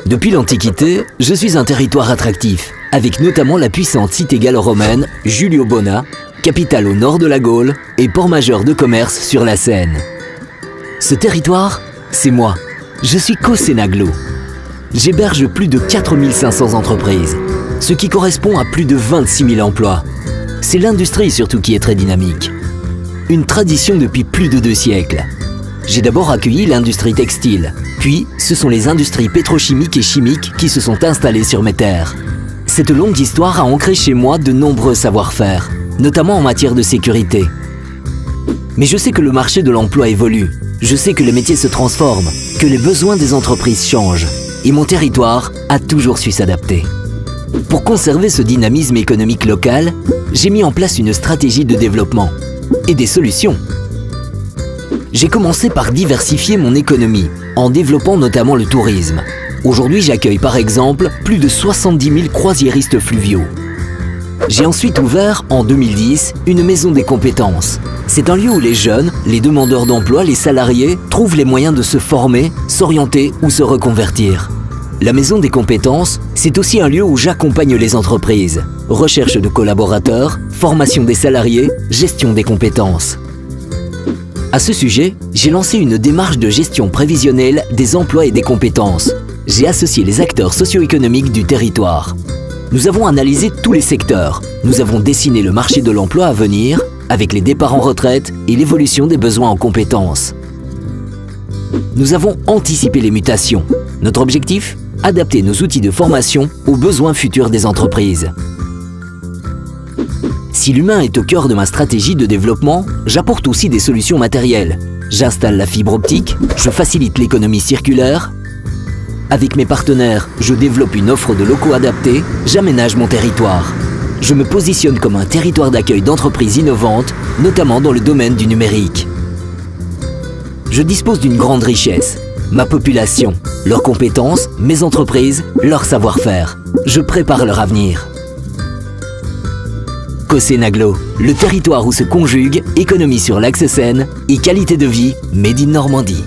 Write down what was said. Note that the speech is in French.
Depuis l'Antiquité, je suis un territoire attractif, avec notamment la puissante cité gallo-romaine Julio Bona, capitale au nord de la Gaule et port majeur de commerce sur la Seine. Ce territoire, c'est moi. Je suis Cosenaglo. J'héberge plus de 4500 entreprises, ce qui correspond à plus de 26 000 emplois. C'est l'industrie surtout qui est très dynamique. Une tradition depuis plus de 2 siècles. J'ai d'abord accueilli l'industrie textile, puis ce sont les industries pétrochimiques et chimiques qui se sont installées sur mes terres. Cette longue histoire a ancré chez moi de nombreux savoir-faire, notamment en matière de sécurité. Mais je sais que le marché de l'emploi évolue, je sais que les métiers se transforment, que les besoins des entreprises changent, et mon territoire a toujours su s'adapter. Pour conserver ce dynamisme économique local, j'ai mis en place une stratégie de développement et des solutions. J'ai commencé par diversifier mon économie, en développant notamment le tourisme. Aujourd'hui, j'accueille par exemple plus de 70 000 croisiéristes fluviaux. J'ai ensuite ouvert, en 2010, une maison des compétences. C'est un lieu où les jeunes, les demandeurs d'emploi, les salariés trouvent les moyens de se former, s'orienter ou se reconvertir. La maison des compétences, c'est aussi un lieu où j'accompagne les entreprises. Recherche de collaborateurs, formation des salariés, gestion des compétences. À ce sujet, j'ai lancé une démarche de gestion prévisionnelle des emplois et des compétences. J'ai associé les acteurs socio-économiques du territoire. Nous avons analysé tous les secteurs. Nous avons dessiné le marché de l'emploi à venir, avec les départs en retraite et l'évolution des besoins en compétences. Nous avons anticipé les mutations. Notre objectif ? Adapter nos outils de formation aux besoins futurs des entreprises. Si l'humain est au cœur de ma stratégie de développement, j'apporte aussi des solutions matérielles. J'installe la fibre optique, je facilite l'économie circulaire. Avec mes partenaires, je développe une offre de locaux adaptés, j'aménage mon territoire. Je me positionne comme un territoire d'accueil d'entreprises innovantes, notamment dans le domaine du numérique. Je dispose d'une grande richesse. Ma population, leurs compétences, mes entreprises, leur savoir-faire. Je prépare leur avenir. Cosenaglo, le territoire où se conjuguent économie sur l'axe Seine et qualité de vie made in Normandie.